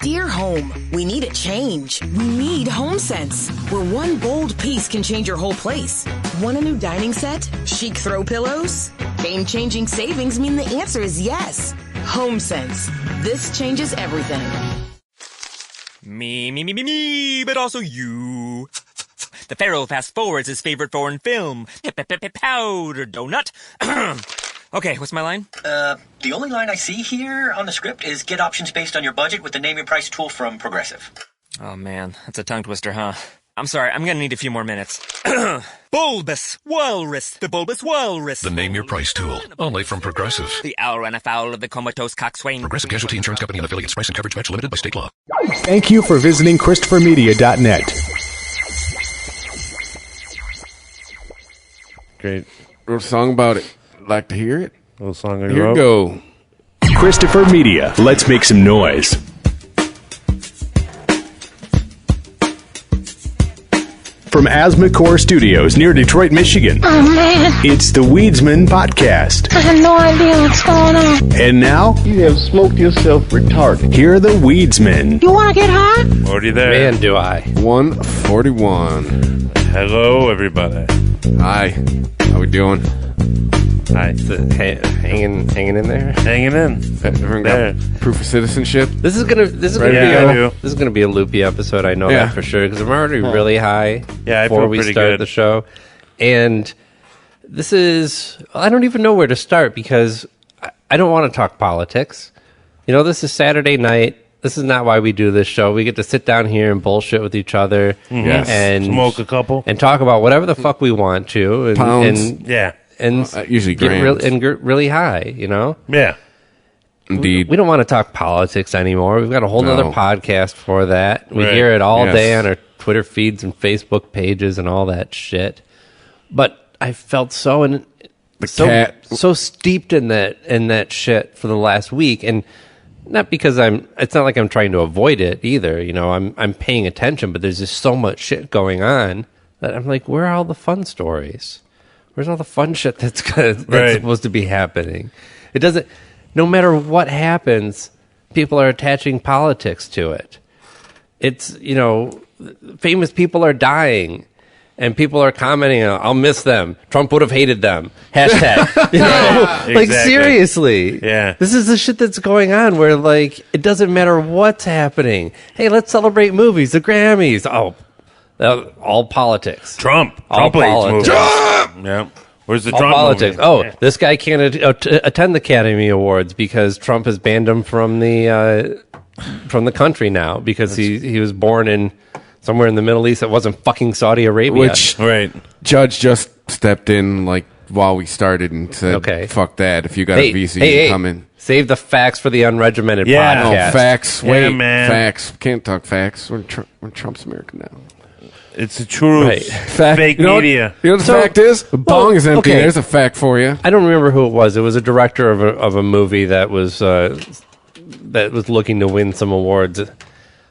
Dear home, we need a change. We need HomeSense, where one bold piece can change your whole place. Want a new dining set? Chic throw pillows? Game-changing savings mean the answer is yes. HomeSense. This changes everything. Me, but also you. The Pharaoh fast-forwards his favorite foreign film, Powder Donut. Okay, what's my line? The only line I see here on the script is get options based on your budget with the Name Your Price tool from Progressive. Oh, man, that's a tongue twister, huh? I'm sorry, I'm gonna need a few more minutes. Bulbous Walrus, the Bulbous Walrus. The Name Your Price tool, only from Progressive. The owl ran afoul of the comatose coxswain. Progressive Casualty Insurance Company and affiliates. Price and coverage match limited by state law. Thank you for visiting ChristopherMedia.net. Great. Wrote a song about it. Like to hear it? A little song on Here we go. Christopher Media. Let's make some noise. From Asthmacore Studios near Detroit, Michigan. Oh, man. It's the Weedsmen Podcast. I have no idea what's going on. And now, you have smoked yourself retarded. Here are the Weedsmen. You want to get high? Already there. Man, do I. 141. Hello, everybody. Hi. How we doing? Hi. Hanging in there. Hanging in. Everyone got proof of citizenship? This is gonna be a loopy episode. I know that for sure because I'm already really high. Yeah, before we start the show, and this is I don't even know where to start because I don't want to talk politics. You know, this is Saturday night. This is not why we do this show. We get to sit down here and bullshit with each other and smoke a couple and talk about whatever the fuck we want to. And, Pounds. And usually get grams. really high, you know? Yeah. Indeed. We don't want to talk politics anymore. We've got a whole nother podcast for that. We Right. hear it all day on our Twitter feeds and Facebook pages and all that shit. But I felt so steeped in that shit for the last week, and not because it's not like I'm trying to avoid it either. You know, I'm paying attention, but there's just so much shit going on that I'm like, where are all the fun stories? Where's all the fun shit that's supposed to be happening? It doesn't. No matter what happens, people are attaching politics to it. It's, you know, famous people are dying, and people are commenting, "I'll miss them. Trump would have hated them." Hashtag. You know? Like seriously. Yeah. This is the shit that's going on where like it doesn't matter what's happening. Hey, let's celebrate movies, the Grammys. Oh. All politics. Trump all politics. Yeah. Where's the all Trump politics? movie? Oh, this guy can't attend the Academy Awards because Trump has banned him from the country now because he was born in somewhere in the Middle East that wasn't fucking Saudi Arabia. Which judge just stepped in like while we started and said, "Okay, fuck that. If you got a VC, come in." Save the facts for the unregimented podcast. Oh, facts. Yeah, man. Facts. Can't talk facts. We're Trump's America now. It's the truth. Fake media. You know what the fact is? The bong is empty. There's a fact for you. I don't remember who it was. It was a director of a movie that was looking to win some awards,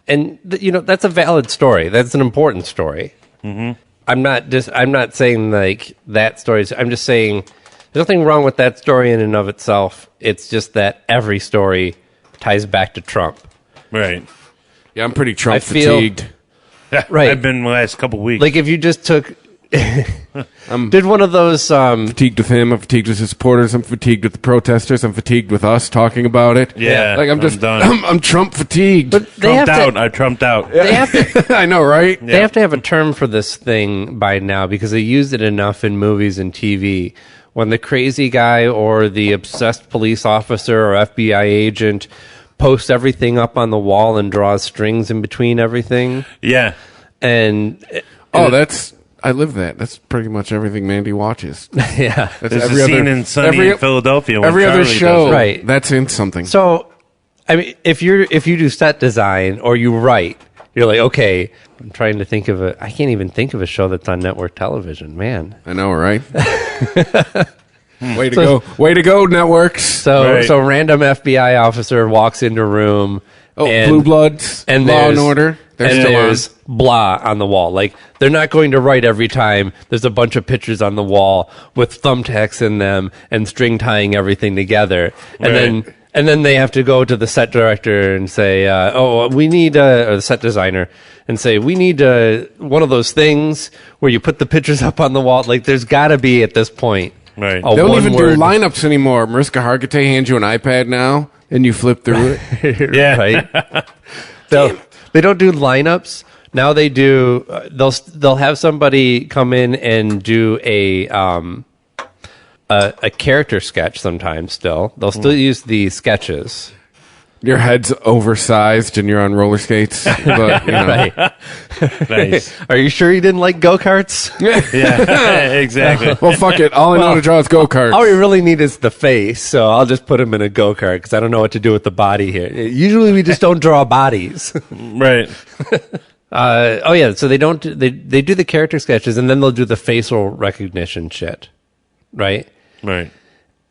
and you know that's a valid story. That's an important story. Mm-hmm. I'm not saying like that story. I'm just saying there's nothing wrong with that story in and of itself. It's just that every story ties back to Trump. Right. Yeah, I'm pretty Trump fatigued. Right. I've been the last couple weeks. Like if you just took did one of those fatigued with him, I'm fatigued with his supporters, I'm fatigued with the protesters, I'm fatigued with us talking about it. Yeah. Like I'm done. I'm Trump fatigued. But I trumped out. They have to, I know, right? They have to have a term for this thing by now because they used it enough in movies and TV. When the crazy guy or the obsessed police officer or FBI agent posts everything up on the wall and draws strings in between everything. Yeah. And I live that. That's pretty much everything Mandy watches. Yeah. That's There's a scene in Sunny in Philadelphia. When every other Charlie show, does it. Right. That's in something. So, I mean, if you do set design or you write, you're like, okay, I'm trying to think of I can't even think of a show that's on network television, man. I know, right? Way to go, networks. So random FBI officer walks into a room. And Blue Bloods and Law and Order. There's blah on the wall. Like they're not going to write every time. There's a bunch of pictures on the wall with thumbtacks in them and string tying everything together. And then And then they have to go to the set director and say, we need, or the set designer, and say, we need one of those things where you put the pictures up on the wall. Like, there's got to be, at this point, they don't even do lineups anymore. Mariska Hargitay hands you an iPad now, and you flip through it. Yeah. Right? They don't do lineups. Now they do, they'll have somebody come in and do a character sketch sometimes still. They'll still use the sketches. Your head's oversized and you're on roller skates. But, Right. Nice. Are you sure you didn't like go-karts? Yeah, exactly. Well, fuck it. All I know to draw is go-karts. All we really need is the face, so I'll just put him in a go-kart because I don't know what to do with the body here. Usually we just don't draw bodies. Right. So they don't they do the character sketches and then they'll do the facial recognition shit. Right? Right.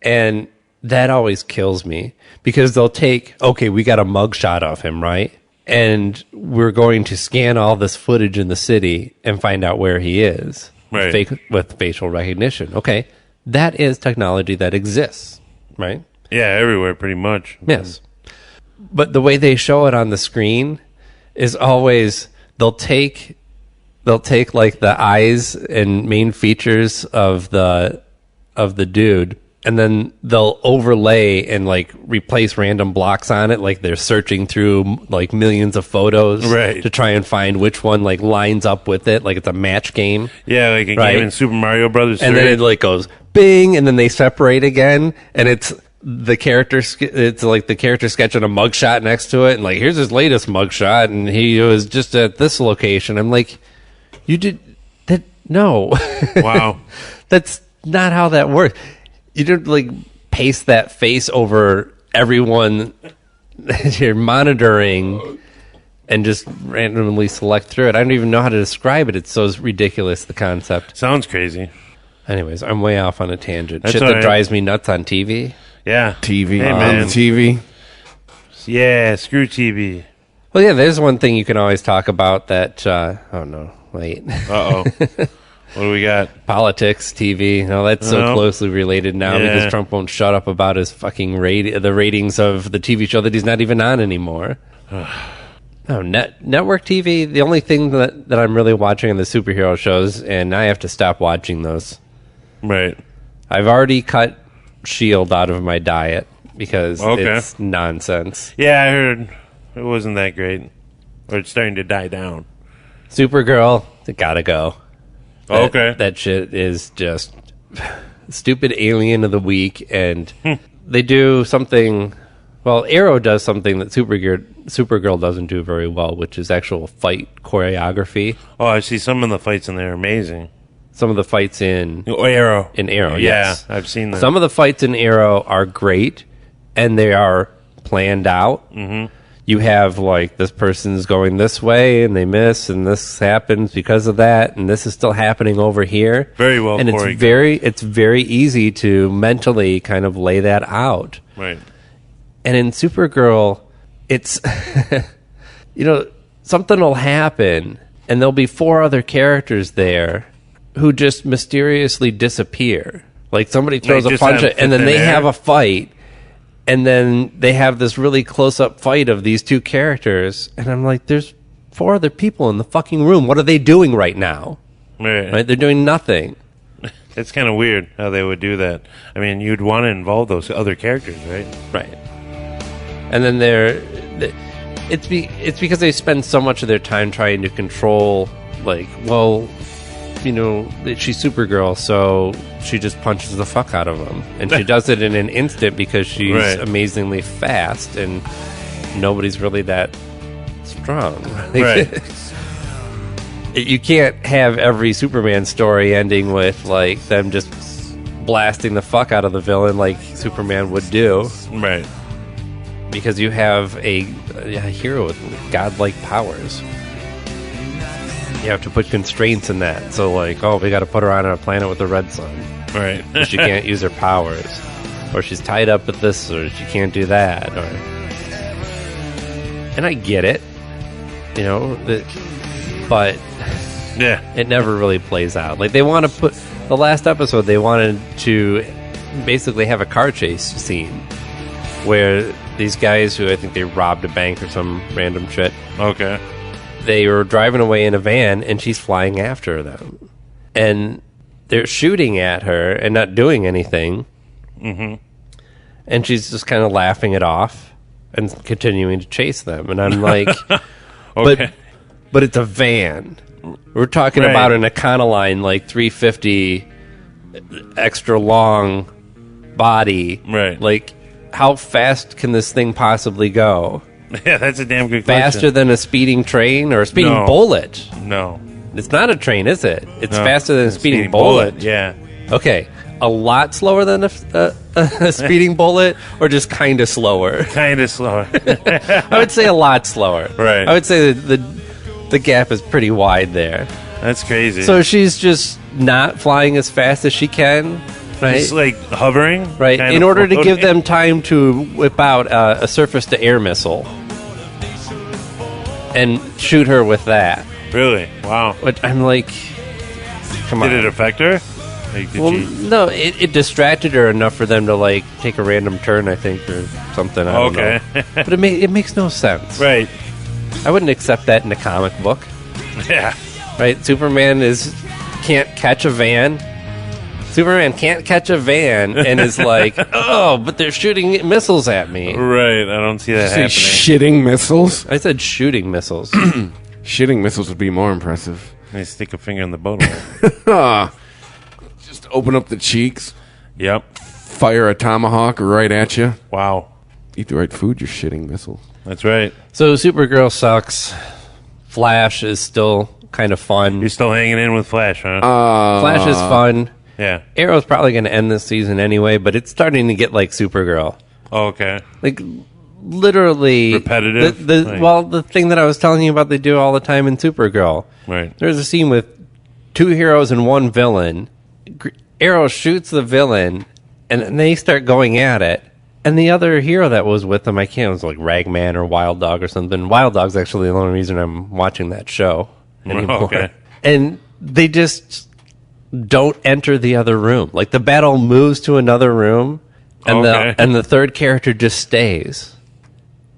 And that always kills me because they'll take, we got a mugshot of him, right? And we're going to scan all this footage in the city and find out where he is. Right. With facial recognition. Okay. That is technology that exists, right? Yeah, everywhere pretty much. Yes. But the way they show it on the screen is always they'll take like the eyes and main features of the dude, and then they'll overlay and like replace random blocks on it, like they're searching through like millions of photos to try and find which one like lines up with it, like it's a match game. Yeah, like a game in Super Mario Brothers 3. And then it like goes bing, and then they separate again, and it's the character. It's like the character sketch and a mugshot next to it, and like here's his latest mugshot, and he was just at this location. I'm like, you did that? No. Wow. That's not how that works. You don't like paste that face over everyone that you're monitoring and just randomly select through it. I don't even know how to describe it. It's so ridiculous, the concept. Sounds crazy. Anyways, I'm way off on a tangent. That's Shit all that right. drives me nuts on TV. Yeah. TV. Hey, On man. TV. Yeah, screw TV. Well, yeah, there's one thing you can always talk about that, oh no, wait. Uh-oh. What do we got? Politics, TV. No, that's so closely related now because Trump won't shut up about his fucking the ratings of the TV show that he's not even on anymore. Network TV, the only thing that I'm really watching are the superhero shows, and I have to stop watching those. Right. I've already cut S.H.I.E.L.D. out of my diet because it's nonsense. Yeah, I heard it wasn't that great. Or it's starting to die down. Supergirl, it gotta go. That shit is just stupid alien of the week, and they do something. Well, Arrow does something that Supergirl doesn't do very well, which is actual fight choreography. Oh, I see some of the fights in there are amazing. Some of the fights in Arrow. Yes. I've seen that. Some of the fights in Arrow are great, and they are planned out. Mm-hmm. You have, like, this person's going this way, and they miss, and this happens because of that, and this is still happening over here. Very well and choreographed. it's very easy to mentally kind of lay that out. Right. And in Supergirl, it's, something will happen, and there'll be 4 other characters there who just mysteriously disappear. Like, somebody throws a punch, and then they have a fight. And then they have this really close-up fight of these 2 characters. And I'm like, there's 4 other people in the fucking room. What are they doing right now? Right? They're doing nothing. It's kind of weird how they would do that. I mean, you'd want to involve those other characters, right? Right. And then it's because they spend so much of their time trying to control, like, well, she's Supergirl, so she just punches the fuck out of them. And she does it in an instant because she's amazingly fast, and nobody's really that strong. Right. You can't have every Superman story ending with, like, them just blasting the fuck out of the villain like Superman would do. Right. Because you have a hero with godlike powers. You have to put constraints in that. So, like, we got to put her on a planet with a red sun. Right. She can't use her powers. Or she's tied up with this, or she can't do that. And I get it. But it never really plays out. Like, they want to put... The last episode, they wanted to basically have a car chase scene. where these guys who I think they robbed a bank or some random shit. Okay. They were driving away in a van, and she's flying after them. And they're shooting at her and not doing anything. Mm-hmm. And she's just kind of laughing it off and continuing to chase them. And I'm like, okay. but it's a van. We're talking about an Econoline, like 350, extra long body. Right. Like, how fast can this thing possibly go? Yeah, that's a damn good question. Faster than a speeding train or a speeding bullet? No. It's not a train, is it? It's faster than a speeding bullet. bullet. Yeah. Okay. A lot slower than a speeding bullet, or just kind of slower? Kind of slower. I would say a lot slower. Right. I would say the gap is pretty wide there. That's crazy. So she's just not flying as fast as she can, right? Just like hovering? Right. In order to give them time to whip out a surface-to-air missile and shoot her with that. Really? Wow. But I'm like, come on. Did it affect her? Like, No, it distracted her enough for them to like take a random turn, I think, or something. I don't know. But it makes no sense. Right. I wouldn't accept that in a comic book. Yeah. Right? Superman can't catch a van. Superman can't catch a van and is like, oh, but they're shooting missiles at me. Right. I don't see that happening. Shitting missiles? I said shooting missiles. Shitting missiles would be more impressive. They stick a finger in the butthole. Just open up the cheeks. Yep. Fire a tomahawk right at you. Wow. Eat the right food, you're shitting missiles. That's right. So Supergirl sucks. Flash is still kind of fun. You're still hanging in with Flash, huh? Flash is fun. Yeah. Arrow's probably going to end this season anyway, but it's starting to get like Supergirl. Oh, okay. Like, literally... Repetitive? Well, the thing that I was telling you about they do all the time in Supergirl. Right. There's a scene with 2 heroes and 1 villain. Arrow shoots the villain, and they start going at it. And the other hero that was with them, I can't, it was like Ragman or Wild Dog or something. Wild Dog's actually the only reason I'm watching that show anymore. Okay. And they just don't enter the other room. Like, the battle moves to another room, and the third character just stays.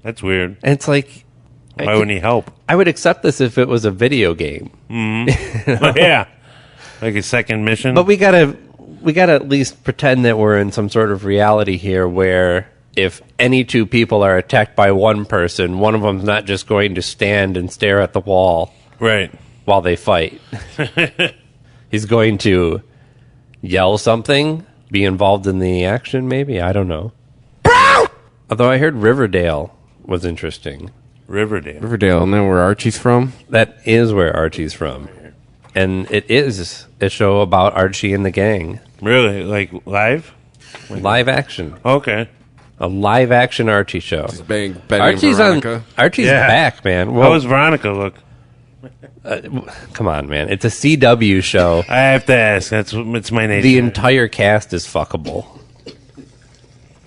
That's weird. And it's like... Why wouldn't he help? I would accept this if it was a video game. Mm-hmm. Yeah. Like a second mission. But we gotta at least pretend that we're in some sort of reality here where if any 2 people are attacked by one person, one of them's not just going to stand and stare at the wall while they fight. He's going to yell something, be involved in the action maybe, I don't know. Although I heard Riverdale was interesting. Riverdale, and then where Archie's from? That is where Archie's from. And it is a show about Archie and the gang. Really? Like live? Live action. Okay. A live action Archie show. Archie's back, man. Well, how does Veronica look? Come on, man. It's a CW show. I have to ask. It's my nature. The entire cast is fuckable.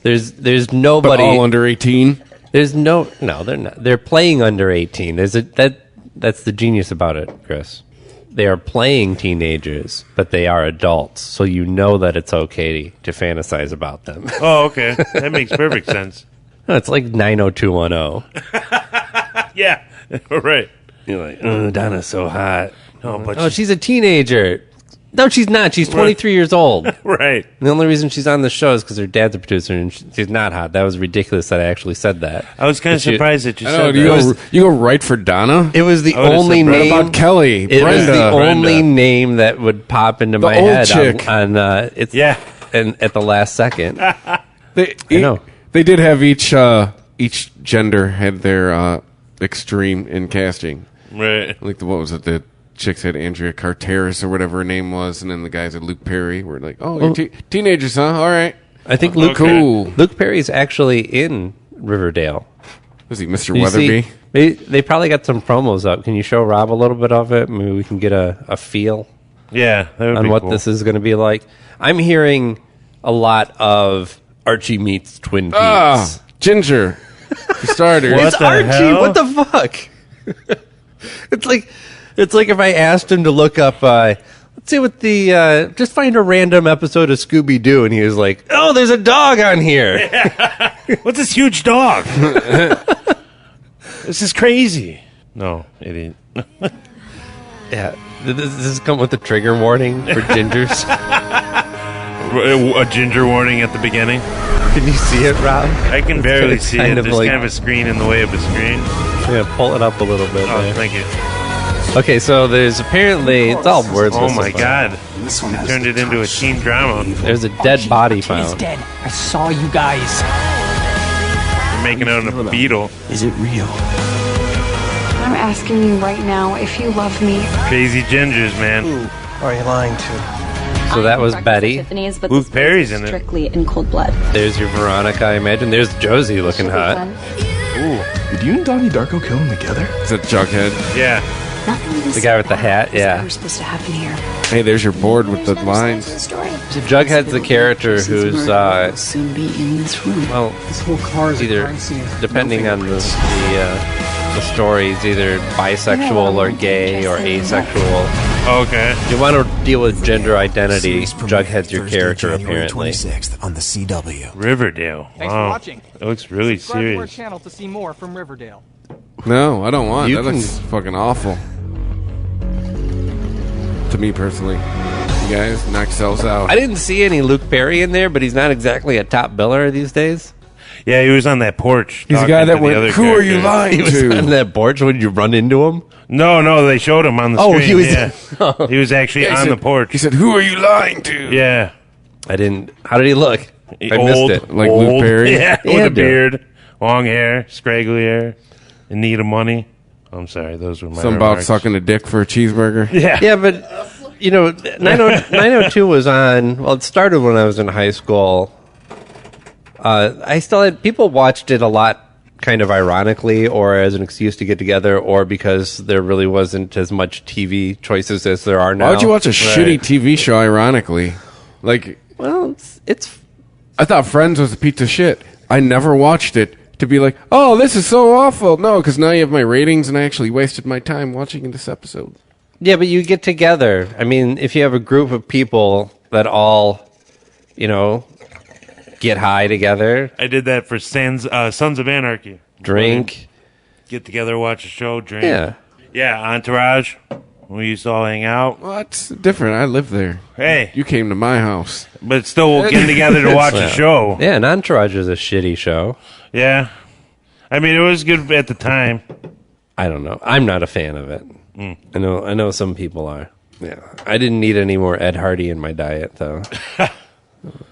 There's nobody. But all under 18? There's no, they're not. They're playing under 18. That's the genius about it, Chris. They are playing teenagers, but they are adults, so you know that it's okay to fantasize about them. Oh, okay. That makes perfect sense. No, it's like 90210. Yeah, right. You're like, oh, Donna's so hot. No, but she's a teenager. No, she's not. She's 23 years old. Right. And the only reason she's on the show is because her dad's a producer, and she's not hot. That was ridiculous that I actually said that. I was kind of surprised that you said that. You go right for Donna? It was the only name. What about Kelly? It was the only name that would pop into my head on and at the last second. I know. They did have each gender had their extreme in casting. Right. Like what was it? The chicks had Andrea Carteris or whatever her name was, and then the guys had Luke Perry. Were like, oh, you're teenagers, huh? All right. I think Luke Perry's actually in Riverdale. Was he Mr. Weatherby? They probably got some promos up. Can you show Rob a little bit of it? Maybe we can get a feel on what this is going to be like. I'm hearing a lot of Archie meets Twin Peaks. Ginger. For starters. It's Archie. What the fuck? It's like if I asked him to look up let's see what the, just find a random episode of Scooby-Doo. And he was like, oh, there's a dog on here. What's this huge dog? This is crazy. No, idiot. Yeah. Does this come with a trigger warning for gingers? A ginger warning at the beginning. Can you see it, Rob? I can barely see it. There's like, kind of a screen in the way of a screen. I'm going to pull it up a little bit. Oh, there. thank you. Okay, so there's apparently, it's all words. Oh my god. They turned it into a teen drama. There's a dead body found. He's dead. I saw you guys. You're making out a beetle. Is it real? I'm asking you right now if you love me. Crazy gingers, man. Who are you lying to? So that was Betty. Luke Perry's in it. Strictly in cold blood. There's your Veronica, I imagine. There's Josie looking hot. Ooh. Did you and Donnie Darko kill him together? Is that Jughead? Yeah. The guy with the hat, yeah. What's supposed to happen here? Hey, there's your board with the lines. So Jughead's the character who's, soon be in this room. well, This whole car is either, depending on the story, he's either bisexual or gay or asexual. Okay. You want to deal with gender identity, Jughead's your character, apparently. 26th on the CW. Riverdale. Thanks for watching. It looks really Subscribe to our serious. channel to see more from Riverdale. No, I don't want. You That looks fucking awful. To me personally. You guys, knock yourselves out. I didn't see any Luke Perry in there, but he's not exactly a top biller these days. Yeah, he was on that porch. He's the guy that went, who are you lying He was to? on that porch when you run into him. No, they showed him on the Oh, screen. he was- Yeah. He was actually Yeah, he on said- the porch. He said, who are you lying to? Yeah. I didn't. How did he look? I Old, missed it. Like old. Luke Perry? Yeah, with Yeah, a dude. beard, long hair, scraggly hair, in need of money. I'm sorry, those were my Something about remarks. sucking a dick for a cheeseburger? Yeah. Yeah, but, 902 was on, well, it started when I was in high school. I still had, people watched it a lot kind of ironically or as an excuse to get together or because there really wasn't as much TV choices as there are now. Why would you watch a shitty TV show ironically? Like, Well, it's I thought Friends was a piece of shit. I never watched it to be like, oh, this is so awful. No, because now you have my ratings and I actually wasted my time watching this episode. Yeah, but you get together. I mean, if you have a group of people that all, get high together, I did that for Sons of Anarchy. drink. Get together, watch a show, drink. Yeah. Yeah, Entourage. We used to all hang out. Well, that's different. I live there. Hey. You came to my house. But still, we'll get together to watch a show. Yeah, and Entourage is a shitty show. Yeah. I mean, it was good at the time. I don't know. I'm not a fan of it. I know some people are. Yeah. I didn't need any more Ed Hardy in my diet, though. I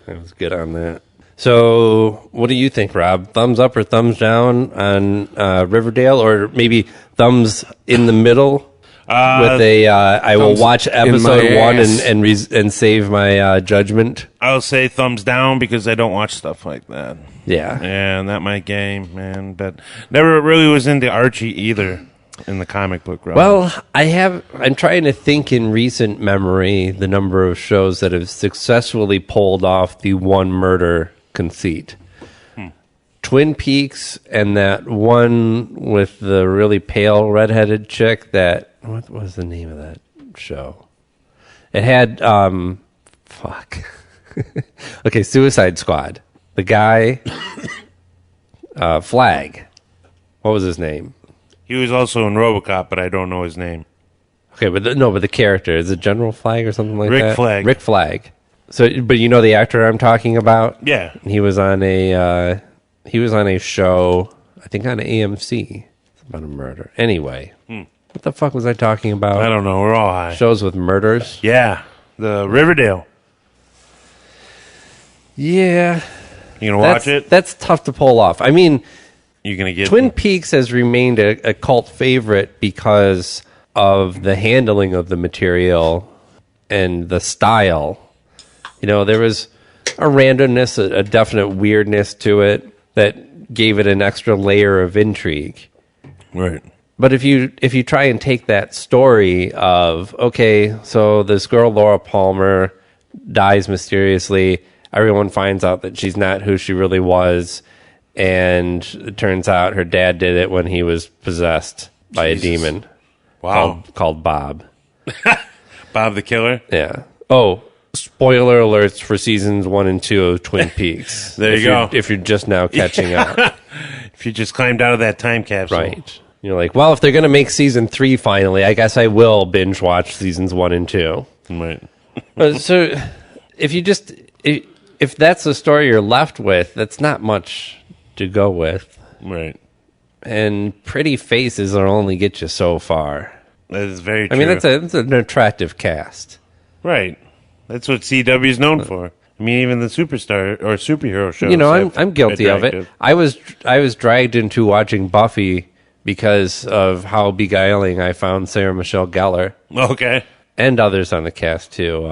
was good on that. So, what do you think, Rob? Thumbs up or thumbs down on Riverdale, or maybe thumbs in the middle with a I will watch episode one and save my judgment? I'll say thumbs down because I don't watch stuff like that. Yeah. And not my game, man. But never really was into Archie either in the comic book realm. Well, I'm trying to think in recent memory the number of shows that have successfully pulled off the one murder conceit. Twin Peaks and that one with the really pale redheaded chick what was the name of that show? It had okay, Suicide Squad. The guy Flag. What was his name? He was also in RoboCop, but I don't know his name. Okay, but the character is it General Flag or something like Rick that. Flag. Rick Flag. So, but you know the actor I'm talking about? Yeah. He was on a show, I think on AMC. It's about a murder. Anyway, what the fuck was I talking about? I don't know. We're all high. Shows with murders. Yeah, the Riverdale. Yeah, You gonna watch it? That's tough to pull off. I mean, You gonna get Twin Peaks has remained a cult favorite because of the handling of the material and the style. There was a randomness, a definite weirdness to it that gave it an extra layer of intrigue. Right. But if you try and take that story of, okay, so this girl Laura Palmer dies mysteriously, everyone finds out that she's not who she really was, and it turns out her dad did it when he was possessed by a demon. Wow. Called Bob. Bob the Killer. Yeah. Oh, spoiler alerts for seasons 1 and 2 of Twin Peaks. There you go. If you're just now catching up. If you just climbed out of that time capsule. Right. You're like, well, if they're going to make season 3 finally, I guess I will binge watch seasons 1 and 2. Right. So if that's the story you're left with, that's not much to go with. Right. And pretty faces will only get you so far. That is very true. I mean, that's an attractive cast. Right. That's what CW is known for. I mean, even the superstar or superhero shows. You know, I'm guilty of it. I was dragged into watching Buffy because of how beguiling I found Sarah Michelle Gellar. Okay. And others on the cast, too.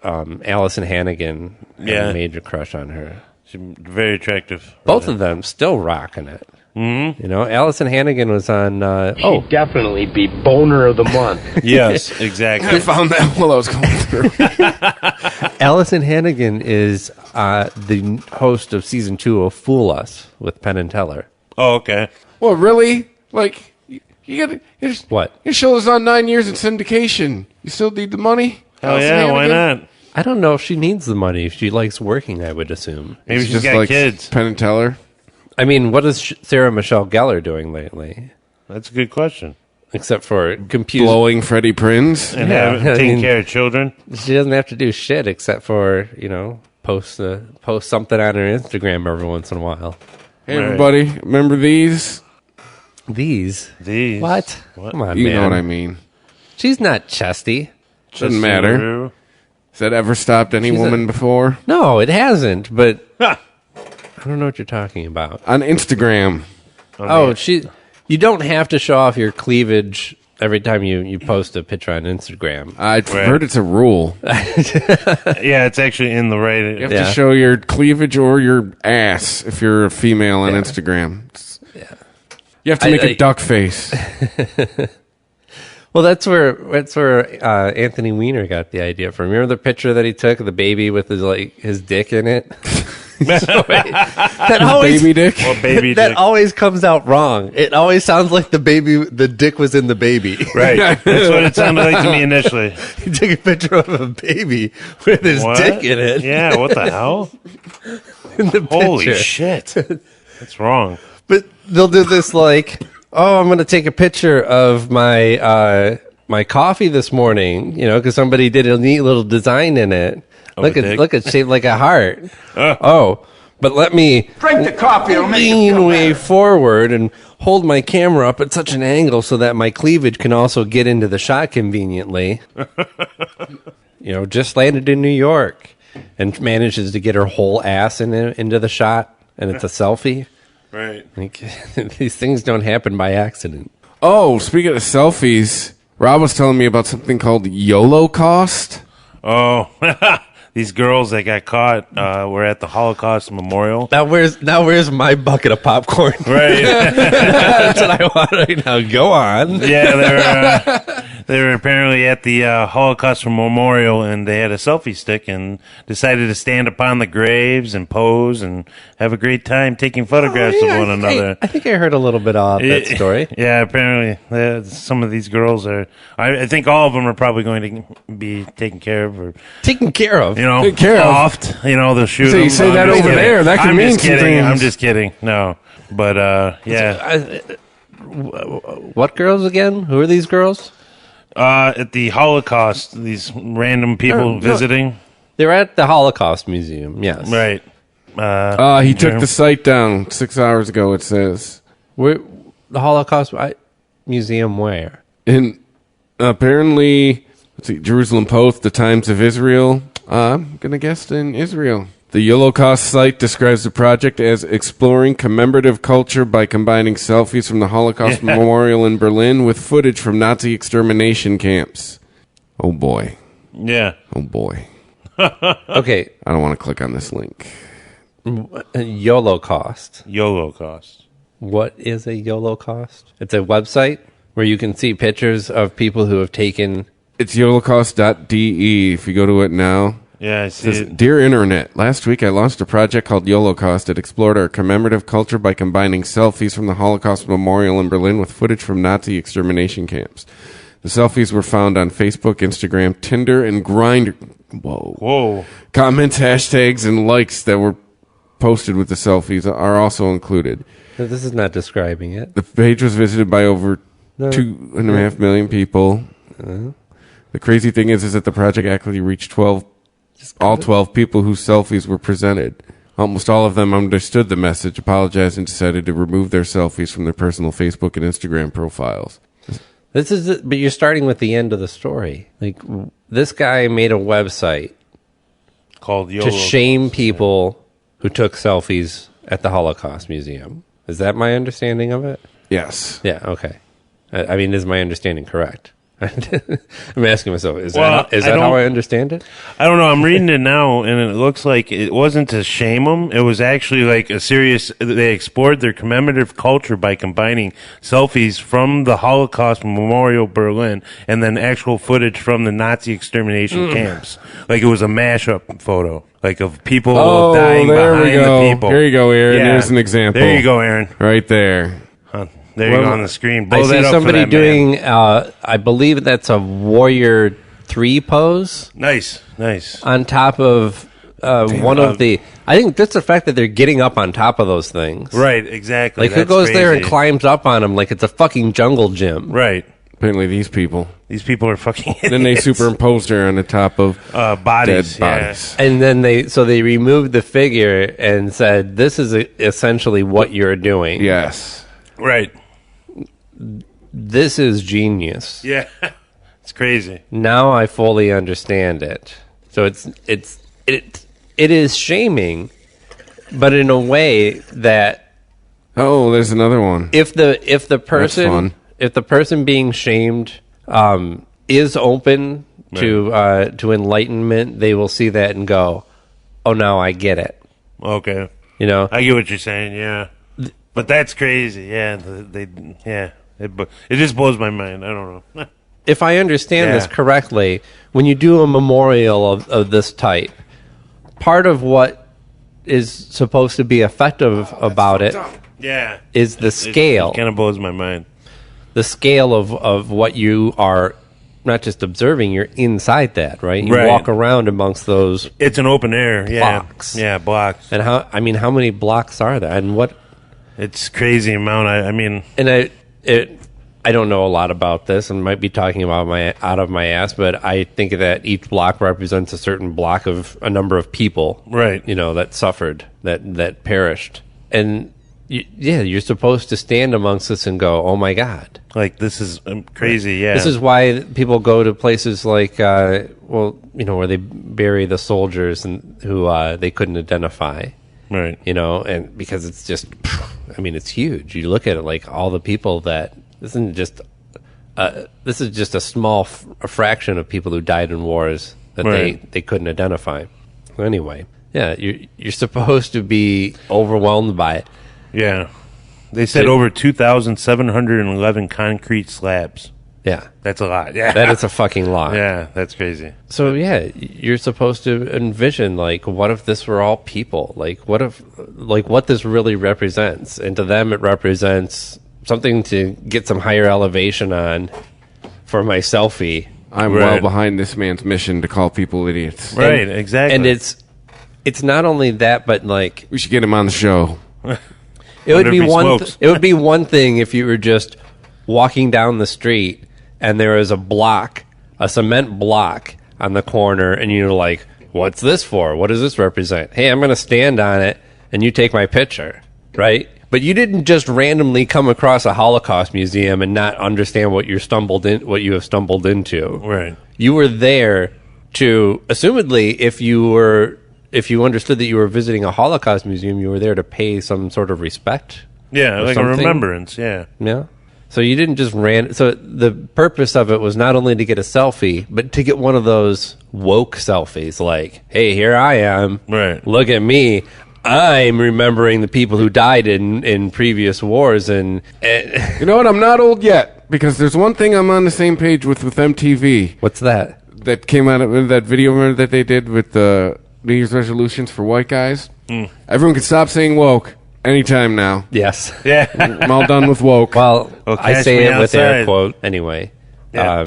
Allison Hannigan. Had a major crush on her. She's very attractive. Both of them still rocking it. Mm-hmm. You know, Allison Hannigan was on... She'd definitely be boner of the month. Yes, exactly. I found that while I was going through. Allison Hannigan is the host of season 2 of Fool Us with Penn and Teller. Oh, okay. Well, really? Like, you gotta... What? Your show is on 9 years in syndication. You still need the money? Oh, Allison yeah, why Hannigan? not? I don't know if she needs the money. She likes working, I would assume. Maybe she's just got like kids. Penn and Teller. I mean, what is Sarah Michelle Gellar doing lately? That's a good question. Except for Blowing Freddie Prinze. And taking care of children. She doesn't have to do shit except for, you know, post something on her Instagram every once in a while. Hey, everybody, remember these? These? What? Come on, you man. know what I mean. She's not chesty. Doesn't matter. Has that ever stopped any woman before? No, it hasn't, but I don't know what you're talking about. On Instagram. You don't have to show off your cleavage every time you post a picture on Instagram. I've heard it's a rule. Yeah, it's actually in the right. You have to show your cleavage or your ass if you're a female on Instagram. You have to make a duck face. Well, that's where Anthony Weiner got the idea from. Remember the picture that he took of the baby with his dick in it? Baby dick? Well, baby that dick. always comes out wrong. It always sounds like the dick was in the baby. Right. That's what it sounded like to me initially. He took a picture of a baby with his dick in it. Yeah, what the hell? In the Holy picture. shit. That's wrong. But they'll do this like, oh, I'm going to take a picture of my my coffee this morning, you know, because somebody did a neat little design in it. Look at shaped like a heart. But let me Drink the coffee, it'll make you lean feel way better. forward and hold my camera up at such an angle so that my cleavage can also get into the shot conveniently. You know, just landed in New York and manages to get her whole ass into the shot, and it's a selfie. Right. Like, these things don't happen by accident. Oh, speaking of selfies, Rob was telling me about something called Yolocaust. Oh, these girls that got caught were at the Holocaust Memorial. Now where's my bucket of popcorn? Right. That's what I want right now. Go on. Yeah, they were apparently at the Holocaust Memorial, and they had a selfie stick and decided to stand upon the graves and pose and have a great time taking photographs of one another. I think I heard a little bit of that story. Yeah, apparently some of these girls are. I think all of them are probably going to be taken care of. Taken care of? You know, Taken care of. offed. You know, they'll shoot So them. you say I'm that just over kidding. there, that can I'm mean just some kidding. things. I'm just kidding. No, but yeah. What girls again? Who are these girls? At the Holocaust, these random people visiting. They're at the Holocaust Museum, yes. Right. He took the site down 6 hours ago, it says. Where, the Holocaust Museum where? And apparently, let's see, Jerusalem Post, the Times of Israel. I'm going to guess in Israel. The Yolocaust site describes the project as exploring commemorative culture by combining selfies from the Holocaust Memorial in Berlin with footage from Nazi extermination camps. Oh, boy. Yeah. Oh, boy. Okay. I don't want to click on this link. Yolocaust. Yolocaust. What is a Yolocaust? It's a website where you can see pictures of people who have taken... It's yolocaust.de. If you go to it now... Yeah, I see it. Dear Internet, last week I launched a project called Yolocaust. It explored our commemorative culture by combining selfies from the Holocaust Memorial in Berlin with footage from Nazi extermination camps. The selfies were found on Facebook, Instagram, Tinder, and Grindr. Whoa. Comments, hashtags, and likes that were posted with the selfies are also included. This is not describing it. The page was visited by over 2.5 million people. The crazy thing is that the project actually reached all 12 people whose selfies were presented. Almost all of them understood the message, apologized, and decided to remove their selfies from their personal Facebook and Instagram profiles. But you're starting with the end of the story. Like, this guy made a website called to shame people who took selfies at the Holocaust Museum. Is that my understanding of it? Yes. Yeah, okay. I mean, is my understanding correct? I'm asking myself, is that how I understand it? I don't know. I'm reading it now, and it looks like it wasn't to shame them. It was actually like a serious. They explored their commemorative culture by combining selfies from the Holocaust Memorial Berlin and then actual footage from the Nazi extermination camps. Like it was a mashup photo, like of people dying behind the people. There you go, Aaron. There's an example. There you go, Aaron. Right there. There you go on the screen. Blow I see that up somebody for that, doing, man. I believe that's a Warrior 3 pose. Nice. On top of one of the... I think just the fact that they're getting up on top of those things. Right, exactly. Like, who goes there and climbs up on them like it's a fucking jungle gym? Right. Apparently these people. These people are fucking idiots. Then they superimposed her on the top of bodies. dead bodies. And then they removed the figure and said, this is essentially what you're doing. Yes. Right. This is genius. Yeah. It's crazy. Now I fully understand it. So it is shaming, but in a way that there's another one. If the person being shamed is open to enlightenment, they will see that and go, "Oh, now I get it." Okay. You know, I get what you're saying. Yeah. But that's crazy. Yeah, it just blows my mind. I don't know. If I understand this correctly, when you do a memorial of this type, part of what is supposed to be effective about it is the scale. It kind of blows my mind. The scale of what you are not just observing, you're inside that, right? You walk around amongst those. It's an open air blocks. Yeah, blocks. And how many blocks are there? And what? It's crazy amount. I mean, and I don't know a lot about this, and might be talking about out of my ass, but I think that each block represents a certain block of a number of people, right? You know, that suffered, that perished, and you're supposed to stand amongst this and go, "Oh my God!" Like this is crazy. Yeah, this is why people go to places like, where they bury the soldiers and who they couldn't identify. Right. You know, and because it's just, I mean, it's huge. You look at it like all the people that, this is just a small fraction of people who died in wars that they couldn't identify. Anyway, yeah, you're supposed to be overwhelmed by it. Yeah. They said over 2,711 concrete slabs. Yeah. That's a lot. Yeah. That is a fucking lot. Yeah, that's crazy. So, yeah, you're supposed to envision, like, what if this were all people? Like, what this really represents? And to them, it represents something to get some higher elevation on for my selfie. I'm well behind this man's mission to call people idiots. Right, exactly. And it's not only that, but, like... We should get him on the show. It would be one thing if you were just walking down the street and there is a cement block on the corner, and you're like, what's this for? What does this represent? Hey, I'm going to stand on it, and you take my picture, right? But you didn't just randomly come across a Holocaust museum and not understand what you have stumbled into. Right. You were there to, assumedly, if you understood that you were visiting a Holocaust museum, you were there to pay some sort of respect. Yeah, like something. A remembrance, yeah. Yeah. So you didn't just so the purpose of it was not only to get a selfie, but to get one of those woke selfies, like, hey, here I am. Right. Look at me. I'm remembering the people who died in previous wars. And you know what? I'm not old yet, because there's one thing I'm on the same page with MTV. What's that? That came out of that video that they did with the New Year's resolutions for white guys. Everyone can stop saying woke anytime now. Yes. Yeah. I'm all done with woke. Well, I say it with air quote anyway. Yeah.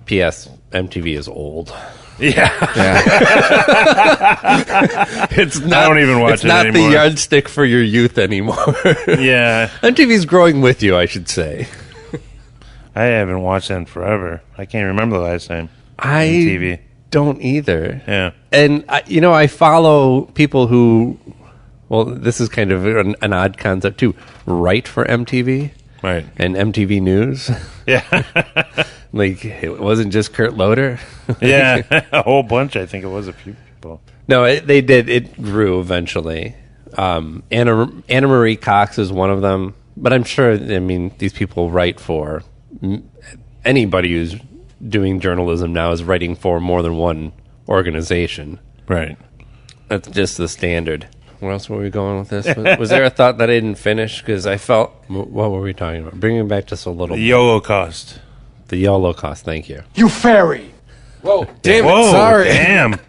P.S. MTV is old. Yeah. It's not, I don't even watch it's it not anymore. the yardstick for your youth anymore. Yeah. MTV's growing with you, I should say. I haven't watched that in forever. I can't remember the last time. I on TV. don't either. Yeah. And, I follow people who, well, this is kind of an odd concept, too, write for MTV. Right. And MTV News. Yeah. Like, it wasn't just Kurt Loder. Yeah. A whole bunch. I think it was a few people. No, they did. It grew eventually. Anna Marie Cox is one of them. But I'm sure, these people write for anybody who's doing journalism now is writing for more than one organization. Right. That's just the standard. Where else were we going with this? Was there a thought that I didn't finish? Because I felt... What were we talking about? Bring it back just a little The Yolocaust. The Yolocaust, thank you. You fairy! Whoa, damn Whoa, it, sorry. Damn.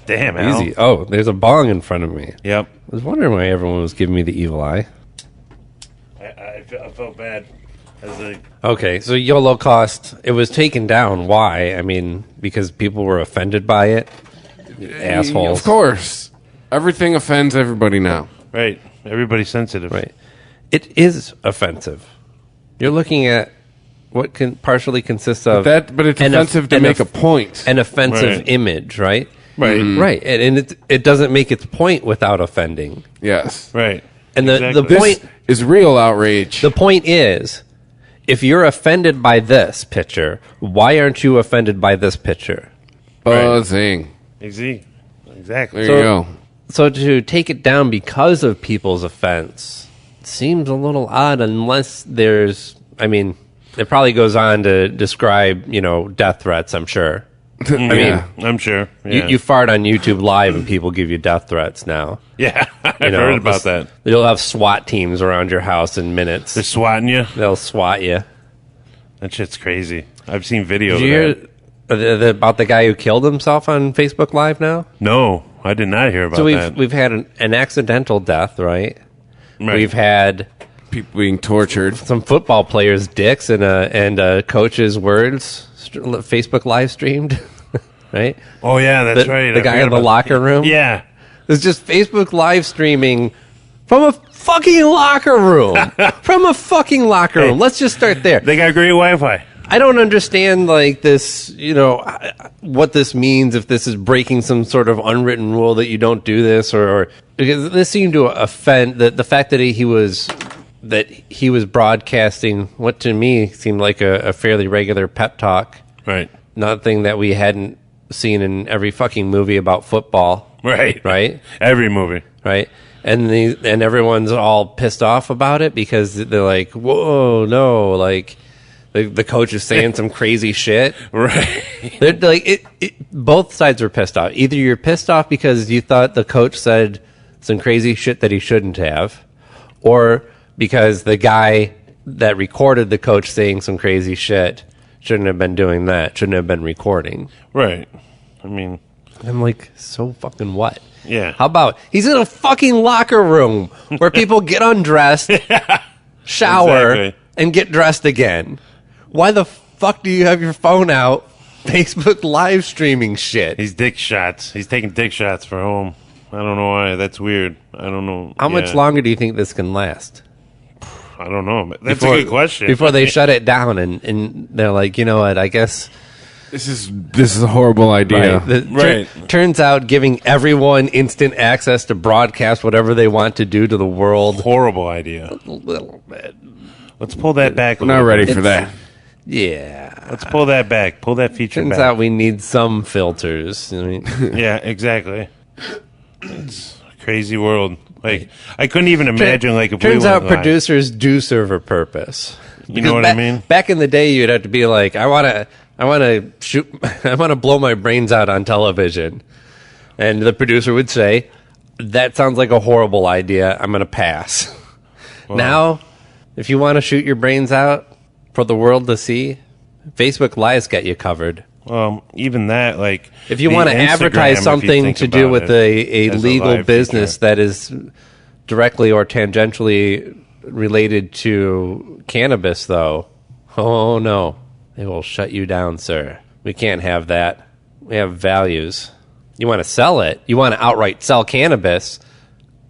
Damn, Al. Easy. Oh, there's a bong in front of me. Yep. I was wondering why everyone was giving me the evil eye. I felt bad. Okay, so Yolocaust, it was taken down. Why? Because people were offended by it. Assholes. Of course. Everything offends everybody now. Right. Everybody's sensitive. Right. It is offensive. You're looking at what can partially consists of... But it's offensive to make a point. An offensive Right. image, right? Right. Right. And it doesn't make its point without offending. Yes. Right. And the Exactly. point... This is real outrage. The point is, if you're offended by this picture, why aren't you offended by this picture? Buzzing. Exactly. There you go. So to take it down because of people's offense seems a little odd unless there's... it probably goes on to describe, death threats, I'm sure. I'm sure. Yeah. You fart on YouTube Live and people give you death threats now. Yeah, I've heard about that. You'll have SWAT teams around your house in minutes. They're swatting you? They'll SWAT you. That shit's crazy. I've seen video Did you of that. hear about the guy who killed himself on Facebook Live now? No, I did not hear about that. We've had an accidental death, right? We've had people being tortured. Some football players' dicks and a coach's words Facebook live streamed, right? Oh yeah, that's right. The guy in the locker room. Yeah, it's just Facebook live streaming from a fucking locker room. From a fucking locker room. Let's just start there. They got great Wi-Fi. I don't understand this, what this means, if this is breaking some sort of unwritten rule that you don't do this, or because this seemed to offend the fact that he was broadcasting what to me seemed like a fairly regular pep talk. Right. Nothing that we hadn't seen in every fucking movie about football. Right. Right? Every movie. Right. And everyone's all pissed off about it because they're like, whoa, no, like the coach is saying some crazy shit. Right. They're like both sides were pissed off. Either you're pissed off because you thought the coach said some crazy shit that he shouldn't have, or because the guy that recorded the coach saying some crazy shit shouldn't have been doing that, shouldn't have been recording. Right. I'm like, so fucking what? Yeah. How about he's in a fucking locker room where people get undressed, shower, Exactly. and get dressed again. Why the fuck do you have your phone out Facebook live streaming shit? He's dick shots. He's taking dick shots for home. I don't know why. That's weird. I don't know. How much longer do you think this can last? I don't know. That's a good question. Before they shut it down and they're like, you know what, I guess... This is a horrible idea. Right. Turns out giving everyone instant access to broadcast whatever they want to do to the world. Horrible idea. A little bit. Let's pull that back. We're not ready for that. Yeah. Let's pull that back. Pull that feature Turns back. out we need some filters. Yeah, exactly. It's a crazy world. Like, I couldn't even imagine, if Turns we out went live. producers do serve a purpose. You know what I mean? Back in the day, you'd have to be like, I want to blow my brains out on television. And the producer would say, that sounds like a horrible idea. I'm going to pass. Well, now, if you want to shoot your brains out for the world to see, Facebook Live's got you covered. Even that, if you the want to Instagram, advertise if you something think to do about with it, a as legal live business feature. that is directly or tangentially related to cannabis, though, oh no. They will shut you down, sir. We can't have that. We have values. You want to sell it? You want to outright sell cannabis?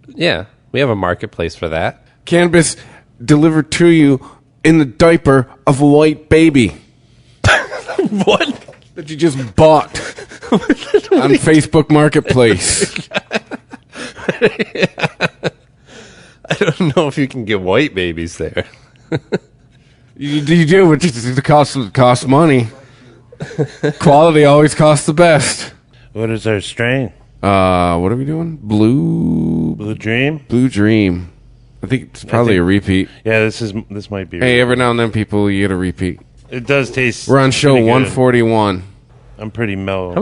Yeah, we have a marketplace for that. Cannabis delivered to you in the diaper of a white baby. What? That you just bought on Facebook Marketplace. I don't know if you can get white babies there. You do, but it costs money. Quality always costs the best. What is our strain? What are we doing? Blue Dream? Blue Dream. I think it's probably a repeat. Yeah, this might be. Hey, every now and then, people, you get a repeat. It does taste. We're on show pretty good. 141. I'm pretty mellow. How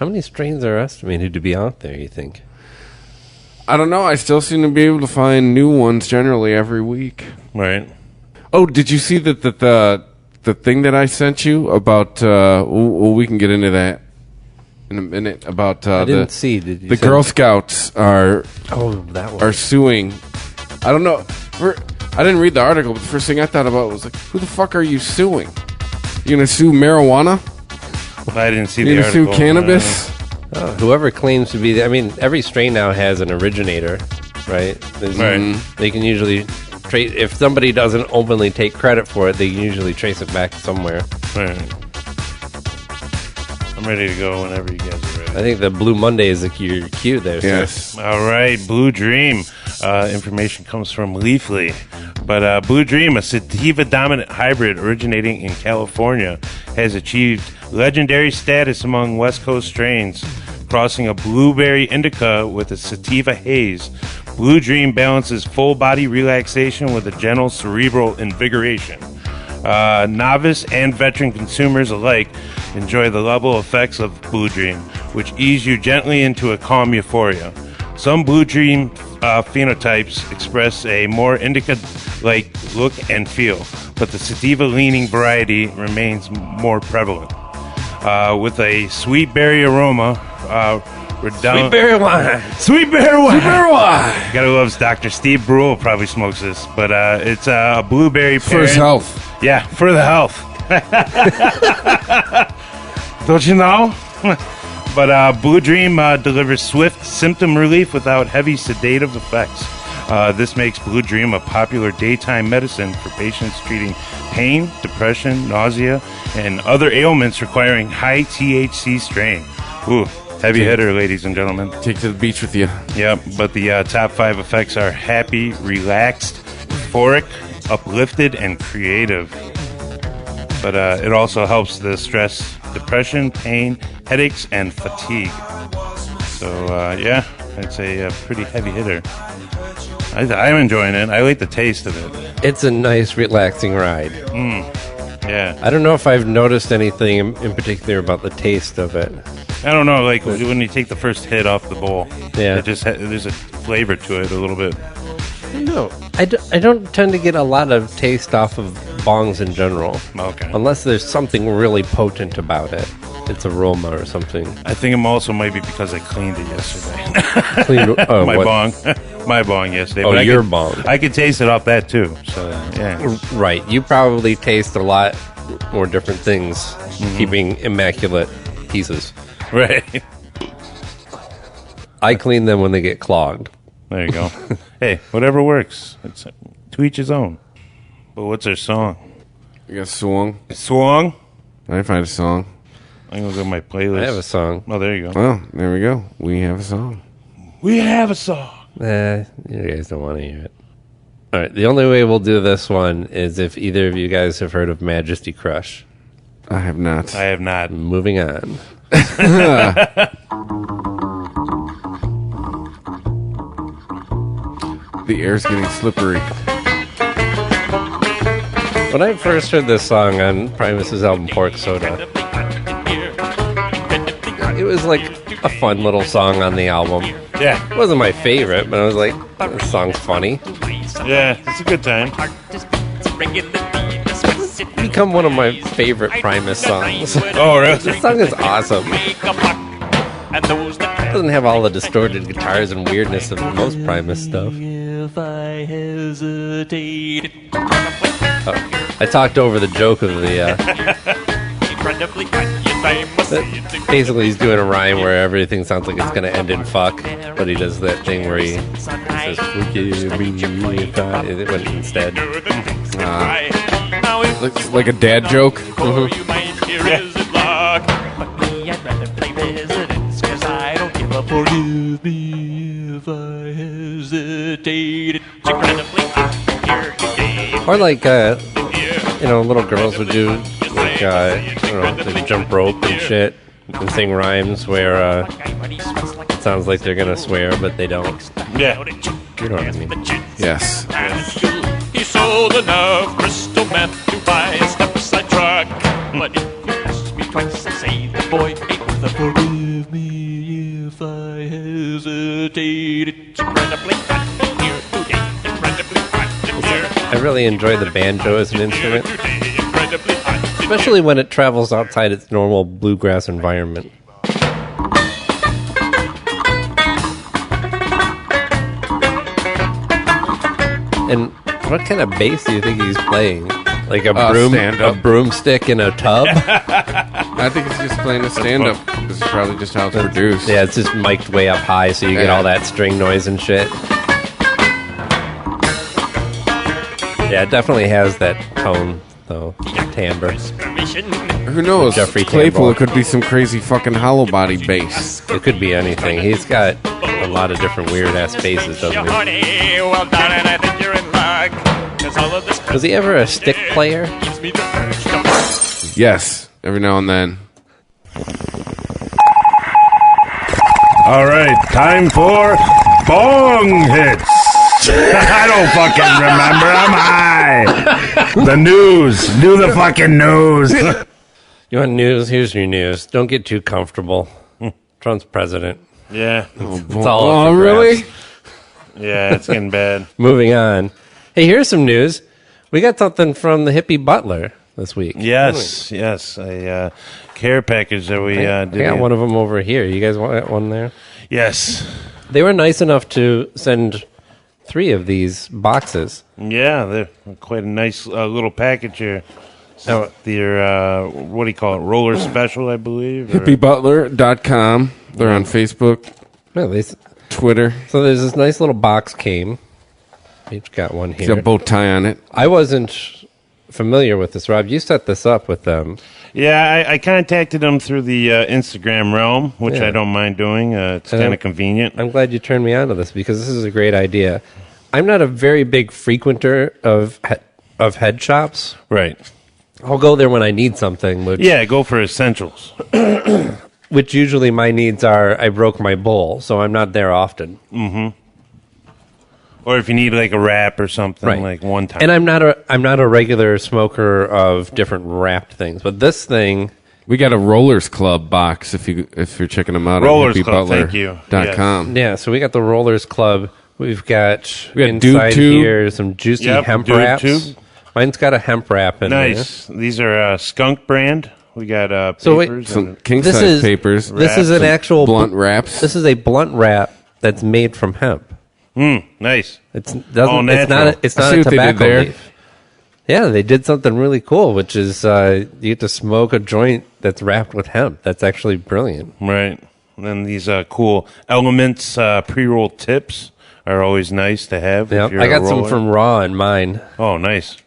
many strains are estimated to be out there, you think? I don't know. I still seem to be able to find new ones generally every week. Right. Oh, did you see that the thing that I sent you about? We can get into that in a minute. About I didn't see. Did you the Girl Scouts are that one. are suing? I don't know. I didn't read the article, but the first thing I thought about was like, who the fuck are you suing? You gonna sue marijuana? I didn't see you the gonna article. sue cannabis? Whoever claims to be, every strain now has an originator, right? They can usually trace, if somebody doesn't openly take credit for it, they can usually trace it back somewhere. Right. I'm ready to go whenever you guys are ready. I think the Blue Monday is your cue there, yes. sir. All right, Blue Dream. Information comes from Leafly. But Blue Dream, a sativa-dominant hybrid originating in California, has achieved legendary status among West Coast strains, crossing a blueberry indica with a sativa haze. Blue Dream balances full-body relaxation with a gentle cerebral invigoration. Novice and veteran consumers alike enjoy the level effects of Blue Dream, which ease you gently into a calm euphoria. Some Blue Dream phenotypes express a more indica-like look and feel, but the sativa-leaning variety remains more prevalent. With a sweet berry aroma, Sweet berry wine. Sweet berry wine. Gotta love Dr. Steve Brule probably smokes this, but it's a blueberry For his health. Yeah, for the health. Don't you know? But Blue Dream delivers swift symptom relief without heavy sedative effects. This makes Blue Dream a popular daytime medicine for patients treating pain, depression, nausea, and other ailments requiring high THC strain. Ooh, heavy hitter, ladies and gentlemen. Take to the beach with you. Yep, but the top 5 effects are happy, relaxed, euphoric, uplifted, and creative. But it also helps the stress, depression, pain, headaches, and fatigue. So, yeah, it's a pretty heavy hitter. I'm enjoying it. I like the taste of it. It's a nice, relaxing ride. Yeah. I don't know if I've noticed anything in particular about the taste of it. I don't know, like when you take the first hit off the bowl, Yeah. it just there's a flavor to it a little bit. No, I don't tend to get a lot of taste off of bongs in general. Okay. Unless there's something really potent about it. Its aroma or something. I think it also might be because I cleaned it yesterday. My what? bong. My bong yesterday. Oh, But your bong. I could taste it off that too. So, yeah. Right. You probably taste a lot more different things keeping immaculate pieces. Right. I clean them when they get clogged. There you go. Hey, whatever works. It's to each his own. But what's our song? You got a song? Song? I didn't find a song. I'm going to go to my playlist. I have a song. Oh, there you go. Well, there we go. We have a song. We have a song. You guys don't want to hear it. All right. The only way we'll do this one is if either of you guys have heard of Majesty Crush. I have not. I have not. Moving on. The air's getting slippery. When I first heard this song on Primus's album Pork Soda, it was like a fun little song on the album. Yeah. It wasn't my favorite, but I was like, this song's funny. Yeah, it's a good time. It's become one of my favorite Primus songs. Oh, really? This song is awesome. It doesn't have all the distorted guitars and weirdness of most Primus stuff. if I hesitated. I talked over the joke of the. Basically, he's doing a rhyme where everything sounds like it's going to end in fuck, but he does that thing where he says "forgive me if I," it went instead. Looks like a dad joke. Forgive me if I hesitated. Or like, little girls would do, like, they jump rope and shit and sing rhymes where it sounds like they're gonna swear, but they don't. Yeah. You know what I mean? Yes. He sold enough crystal meth to buy a step-aside truck. But if you ask me twice, I say the boy ain't worth a forgive me if I hesitated. Incredibly hot here today. Incredibly hot here. I really enjoy the banjo as an instrument, especially when it travels outside its normal bluegrass environment. And what kind of bass do you think he's playing? Like a broomstick in a tub? I think he's just playing a stand-up. This is probably just how it's produced. Yeah, it's just mic'd way up high, so you get all that string noise and shit. Yeah, it definitely has that tone, though. Timbre. Who knows? Jeffrey Claypool, Tambor. it could be some crazy fucking hollow body bass. It could be anything. He's got a lot of different weird-ass basses, doesn't he? Well done, and I think you're in luck. 'Cause all of this Was he ever a stick player? gives me the urge to Yes, every now and then. All right, time for bong hits. I don't fucking remember. I'm high. The news. Do the fucking news. You want news? Here's your news. Don't get too comfortable. Trump's president. Yeah. It's all up for really? grabs. Yeah, it's getting bad. Moving on. Hey, here's some news. We got something from the Hippie Butler this week. Yes. A care package that we I did. got one of them over here. You guys want one there? Yes. They were nice enough to send 3 of these boxes. Yeah, they're quite a nice little package here. So they're, what do you call it? Roller special, I believe. or- HippieButler.com. They're on Facebook, Twitter. So there's this nice little box came. Each got one It's here. got a bow tie on it. I wasn't familiar with this, Rob. You set this up with them. Yeah, I contacted them through the Instagram realm, which Yeah. I don't mind doing. It's And kind of convenient. I'm glad you turned me on to this because this is a great idea. I'm not a very big frequenter of head shops. Right. I'll go there when I need something. Yeah, go for essentials. Which usually my needs are I broke my bowl, so I'm not there often. Mm-hmm. Or if you need like a wrap or something, Right. like one time. And I'm not a regular smoker of different wrapped things, but this thing. We got a Rollers Club box if you're checking them out Rollers at Club, thank you. HippieButler.com. Yeah, so we got the Rollers Club. We've got Doob inside Tube. here some juicy Yep, hemp Doob wraps. Tube. Mine's got a hemp wrap in Nice. These are Skunk brand. We got So wait, papers. Some and king This size is- papers. This is an some actual blunt wraps. This is a blunt wrap that's made from hemp. Nice. It's All doesn't. It's natural. not. It's I not see a what they did tobacco there. leaf. Yeah, they did something really cool, which is you get to smoke a joint that's wrapped with hemp. That's actually brilliant. Right. And then these cool Elements pre-roll tips are always nice to have. Yeah, if you're I a got some roller. from Raw in mine. Oh, nice.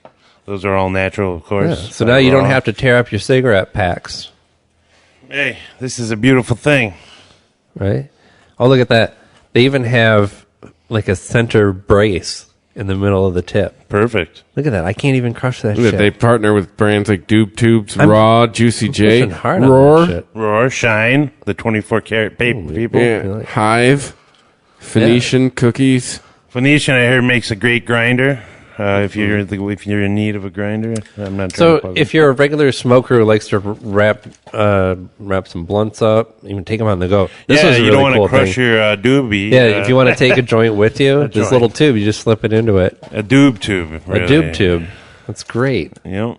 Those are all natural, of Yeah, course. so now you don't have to tear up your cigarette packs, Hey, this is a beautiful thing. right? Oh, look at that! They even have like a center brace in the middle of the tip. Perfect. Look at that! I can't even crush that Look at shit. They partner with brands like Doob Tubes, I'm- Raw, Juicy J, pushing hard on Roar, that shit. Roar, Shine, the 24-karat paper people. yeah, Hive, Phoenician Cookies. Phoenician, I heard, makes a great grinder. If you're in need of a grinder, I'm not. trying to So plug if it. you're a regular smoker who likes to wrap some blunts up, even take them on the go. This was a you really don't want cool to crush thing. your doobie. Yeah, if you want to take a joint with you, this joint. little tube, you just slip it into it. a doob tube, really. A doob tube. That's great. Yep.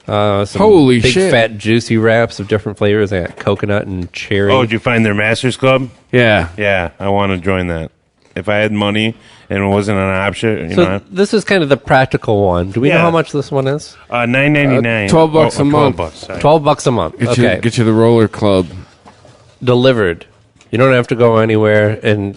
Some Holy big shit. fat juicy wraps of different flavors. I got coconut and cherry. Oh, did you find their Masters Club? Yeah, Yeah, I want to join that. if I had money and it wasn't an option, you So know. this is kind of the practical one. Do we know how much this one is? $9.99. $12 a month. Sorry. $12 a month. Okay. Get you the roller club. Delivered. You don't have to go anywhere, and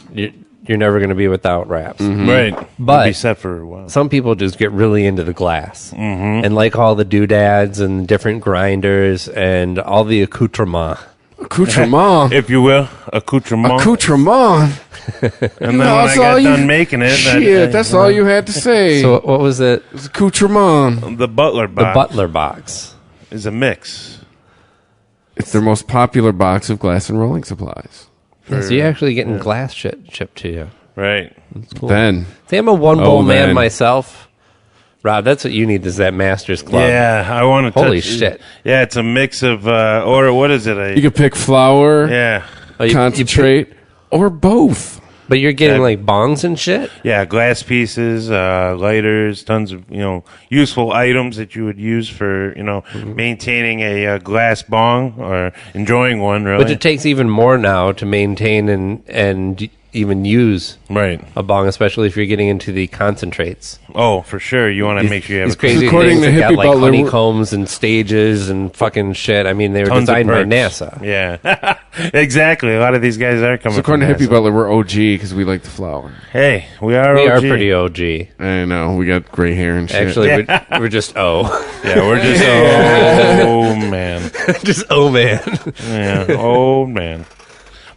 you're never going to be without wraps. Right. But You'll be set for a while. some people just get really into the glass. And like all the doodads and different grinders and all the accoutrement. Accoutrement. If you will. Accoutrement. Accoutrement. And then when I got done making it... Shit, that's all you had to say. So what was it? It's accoutrement. The Butler box. The Butler box. Is a mix. It's their most popular box of glass and rolling supplies. Yeah, so you're actually getting glass shit shipped to you. Right. That's cool. Ben. See, I'm a one-bowl man Ben. myself. Rob, that's what you need is that Master's Club. Yeah, I want to Holy shit. Yeah, it's a mix of... or what is it? You could pick flour, Yeah. concentrate, or both. But you're getting like bongs and shit? Yeah, glass pieces, lighters, tons of, useful items that you would use for, maintaining a glass bong or enjoying one, really. But it takes even more now to maintain and even use a bong, especially if you're getting into the concentrates. Oh, for sure. You want to make sure you have These crazy According things to that got Hippie like Butler, honeycombs and stages and fucking shit. I mean, they were tons of designed by perks. NASA. Yeah, exactly. A lot of these guys are coming So according from to Hippie NASA. Butler, we're OG because we like the flour. Hey, we are We OG. are pretty OG. I know. We got gray hair and shit. Actually, we're just O. Yeah, we're just oh man. Just O man. Yeah, oh man.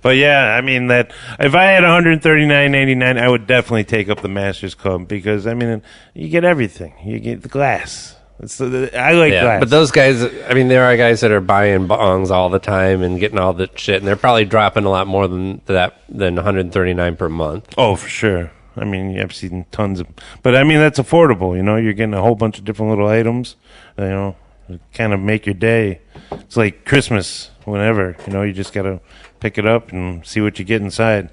But yeah, I mean that if I had $139.99, I would definitely take up the Masters Club because I mean you get everything. You get the glass. I like glass. But those guys, I mean, there are guys that are buying bongs all the time and getting all the shit, and they're probably dropping a lot more than $139 per month. Oh, for sure. I mean, I've seen tons of, but I mean that's affordable. You're getting a whole bunch of different little items. Kind of make your day. It's like Christmas. Whenever you just gotta pick it up and see what you get inside.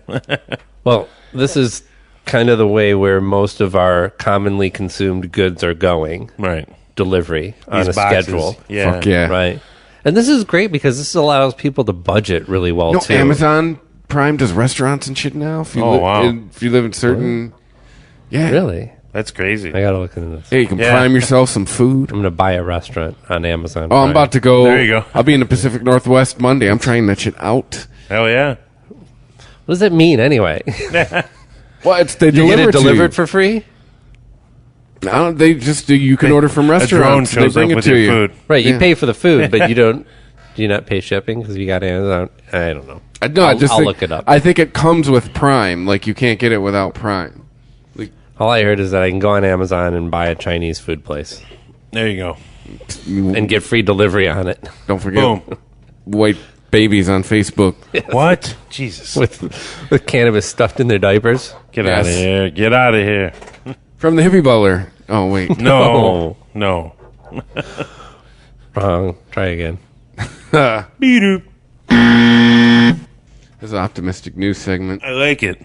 Well, this is kind of the way where most of our commonly consumed goods are going. Right. Delivery on These a boxes. schedule. Yeah. Fuck yeah. Right. And this is great because this allows people to budget really well, too. Amazon Prime does restaurants and shit now. If you wow. If you live in certain... Yeah. Really? That's crazy. I gotta look into this. Hey, you can prime yourself some food. I'm gonna buy a restaurant on Amazon. Oh, I'm Prime. about to go. There you go. I'll be in the Pacific Northwest Monday. I'm trying that shit out. Hell yeah. What does that mean anyway? Well, it's they You deliver get it to delivered you. for free? No, they just do. You can order from restaurants. A drone shows they bring up it with to your you. food. Right, you Yeah. pay for the food, but you don't. Do you not pay shipping because you got Amazon? I don't know. No, I just I'll think, look it up. I think it comes with Prime. Like you can't get it without Prime. All I heard is that I can go on Amazon and buy a Chinese food place There you go. and get free delivery on it Don't forget Boom. white babies on Facebook. What? Jesus. with cannabis stuffed in their diapers. Get out of here. Get out of here. From the Hippie Butler. Oh wait, No. No. Wrong. Try again. Beep-doop. This is an optimistic news segment. I like it.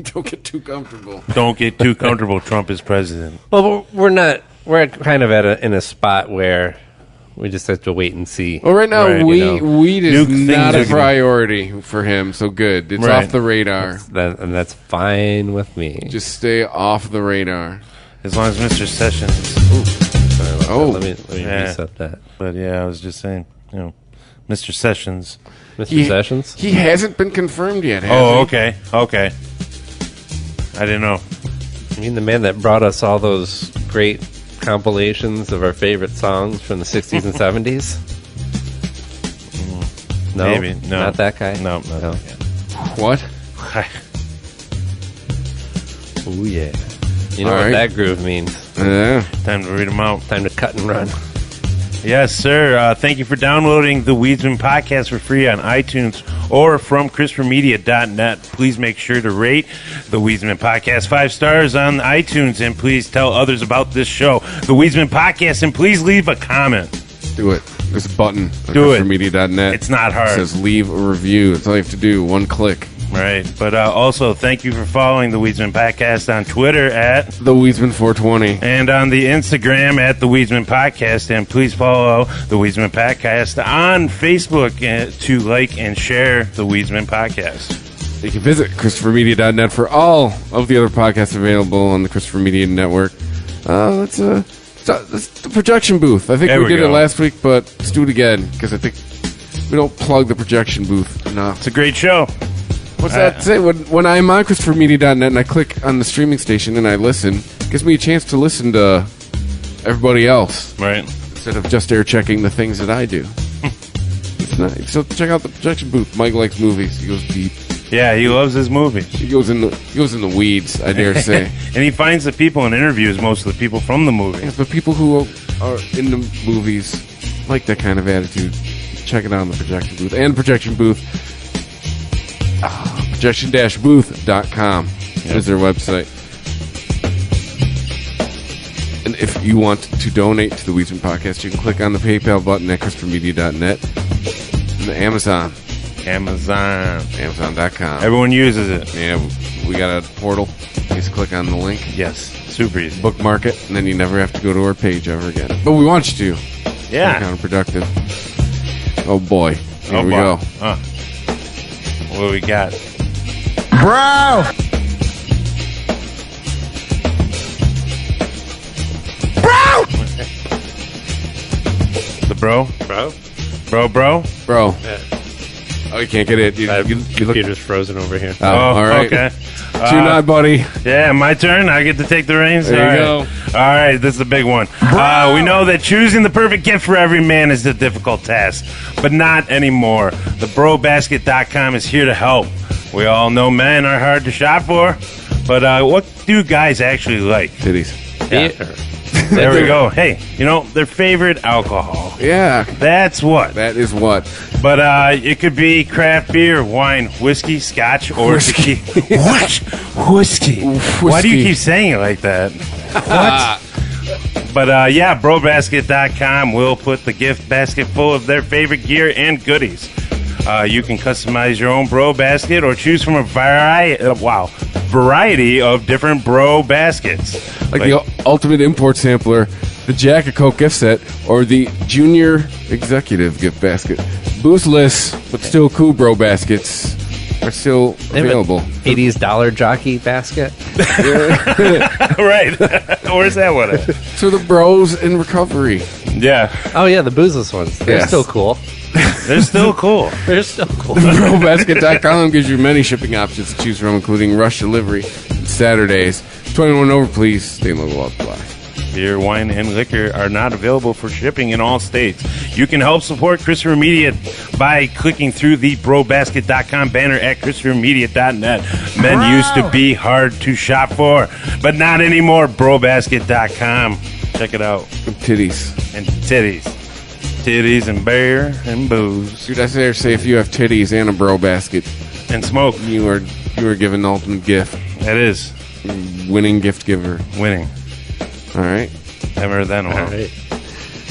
Don't get too comfortable. Don't get too comfortable. Trump is president. Well, we're not. We're kind of in a spot where we just have to wait and see. Well, right now Right, weed is Nuke not things a are- priority for him. So good, it's Right. off the radar. And that's fine with me. Just stay off the radar. As long as Mr. Sessions. Sorry about Oh. that. Let me Yeah. reset that. But yeah, I was just saying, Mr. Sessions. Mr. Sessions? He hasn't been confirmed yet. Has Oh, he? okay. Okay. I didn't know. I mean, the man that brought us all those great compilations of our favorite songs from the 60s and 70s? No? Maybe. No. Not that guy? No, not that guy. What? Oh, yeah. You know All what right. that groove means. Yeah. Time to read them out. Time to cut and run. Yes, sir. Thank you for downloading the Weedsmen Podcast for free on iTunes or from CRISPRmedia.net. Please make sure to rate the Weedsmen Podcast 5 stars on iTunes, and please tell others about this show, the Weedsmen Podcast, and please leave a comment. Do it. There's a button on Do it. CRISPRmedia.net. It's not hard. It says leave a review. That's all you have to do. One click. Right. But also, thank you for following the Weedsmen Podcast on Twitter at The Weedsman 420. and on the Instagram at the Weedsmen Podcast. And please follow the Weedsmen Podcast on Facebook to like and share the Weedsmen Podcast. You can visit ChristopherMedia.net for all of the other podcasts available on the Christopher Media Network. That's the projection booth. I think we did it last week, but let's do it again because I think we don't plug the projection booth enough. It's a great show. What's that say? When I'm on ChristopherMedia.net and I click on the streaming station and I listen, it gives me a chance to listen to everybody else. Right. Instead of just air checking the things that I do. It's nice. So check out the projection booth. Mike likes movies. He goes deep. Yeah, he loves his movies. He goes in the weeds, I dare say. And he finds the people and interviews most of the people from the movies. Yes, but people who are in the movies like that kind of attitude. Check it out on the projection booth. And projection booth. Projection-booth.com is their website. And if you want to donate to the Weedsmen Podcast, you can click on the PayPal button at ChristopherMedia.net and the Amazon. Amazon.com. Everyone uses it. Yeah, we got a portal. You just click on the link. Yes, super easy. Bookmark it, and then you never have to go to our page ever again. But we want you to. Yeah. It's counterproductive. Oh, boy. Here we go. What do we got? Bro! The bro? Bro? Bro. Yeah. Oh, you can't get it. You computer's frozen over here. Oh, all right. Okay. Tune on, buddy. Yeah, my turn. I get to take the reins. There you go. All right, this is a big one. We know that choosing the perfect gift for every man is a difficult task, but not anymore. The BroBasket.com is here to help. We all know men are hard to shop for, but what do guys actually like? Titties. Yeah. There we go. Hey, their favorite alcohol. Yeah. That's what. That is what. But it could be craft beer, wine, whiskey, scotch, or tequila. What? Whiskey. Why do you keep saying it like that? What? But BroBasket.com will put the gift basket full of their favorite gear and goodies. You can customize your own bro basket or choose from a variety of different bro baskets. Like the Ultimate Import Sampler, the Jack and Coke gift set, or the Junior Executive gift basket. Boostless, but still cool bro baskets are still available. $80 dollar jockey basket. Right. Where's that one at? So the bros in recovery. Yeah. Oh, yeah, the boozeless ones. They're still cool. They're still cool. They're still cool. BroBasket.com gives you many shipping options to choose from, including rush delivery and Saturdays. 21 over, please. Stay local, while apply. Beer, wine, and liquor are not available for shipping in all states. You can help support Christopher Media by clicking through the BroBasket.com banner at ChristopherMedia.net. Men used to be hard to shop for, but not anymore. BroBasket.com. Check it out. Titties. And titties. Titties and beer and booze. Dude, I dare say if you have titties and a bro basket and smoke, you are given the ultimate gift. That is winning gift giver. Winning. All right. Haven't heard that in a while. All right.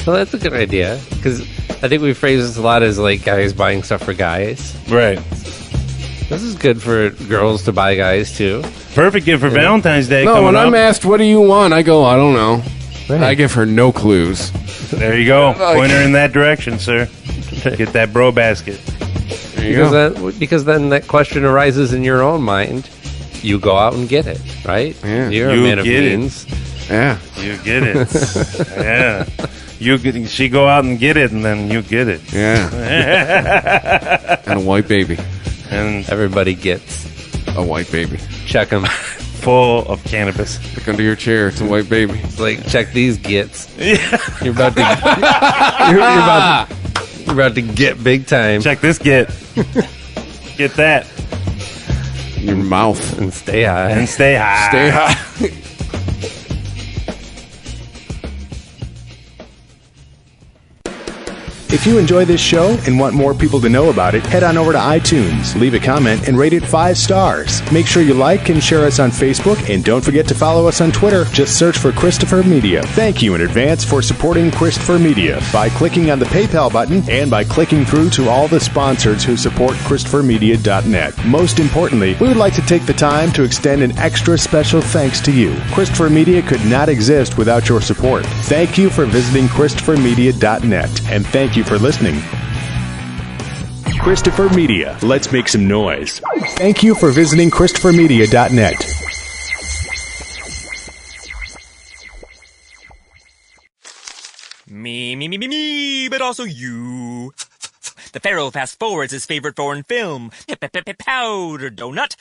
Well, that's a good idea because I think we phrase this a lot as like guys buying stuff for guys. Right. This is good for girls to buy guys too. Perfect gift for Valentine's Day. No, when I'm asked what do you want, I go, I don't know. Right. I give her no clues. There you go. Point her in that direction, sir. Get that bro basket. There you go. Because then that question arises in your own mind. You go out and get it, right? Yeah. You're a man of means. Yeah. You get it. Yeah. She go out and get it, and then you get it. Yeah. And a white baby. And everybody gets a white baby. Check them. Full of cannabis. Look under your chair. It's a white baby. It's like, check these gets. Yeah. You're about to get big time. Check this get. Get that. Your mouth. And stay high. And stay high. Stay high. If you enjoy this show and want more people to know about it, head on over to iTunes, leave a comment, and rate it 5 stars. Make sure you like and share us on Facebook, and don't forget to follow us on Twitter. Just search for Christopher Media. Thank you in advance for supporting Christopher Media by clicking on the PayPal button and by clicking through to all the sponsors who support ChristopherMedia.net. Most importantly, we would like to take the time to extend an extra special thanks to you. Christopher Media could not exist without your support. Thank you for visiting ChristopherMedia.net, and thank you for listening. Christopher Media. Let's make some noise. Thank you for visiting ChristopherMedia.net. Me, but also you. The Pharaoh fast forwards his favorite foreign film, Powder Donut.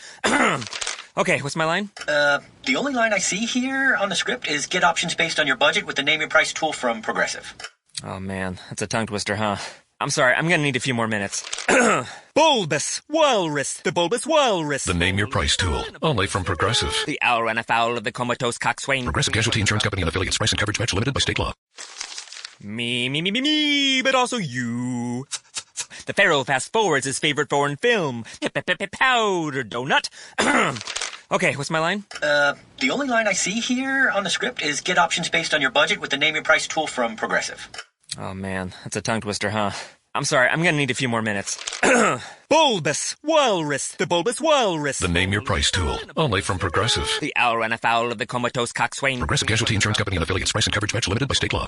Okay, what's my line? The only line I see here on the script is get options based on your budget with the name your price tool from Progressive. Oh man, that's a tongue twister, huh? I'm sorry, I'm gonna need a few more minutes. Bulbous Walrus, the Bulbous Walrus. The Name Your Price tool, only from Progressive. The owl ran afoul of the comatose coxswain. Progressive Casualty Insurance Company and affiliates. Price and coverage match limited by state law. Me, but also you. The Pharaoh fast forwards his favorite foreign film, Powder Donut. Okay, what's my line? The only line I see here on the script is get options based on your budget with the name your price tool from Progressive. Oh man, that's a tongue twister, huh? I'm sorry, I'm gonna need a few more minutes. Bulbous Walrus, the Bulbous Walrus. The Name Your Price tool, only from Progressive. The owl ran afoul of the comatose coxswain. Progressive Casualty Insurance Company and affiliates. Price and coverage match limited by state law.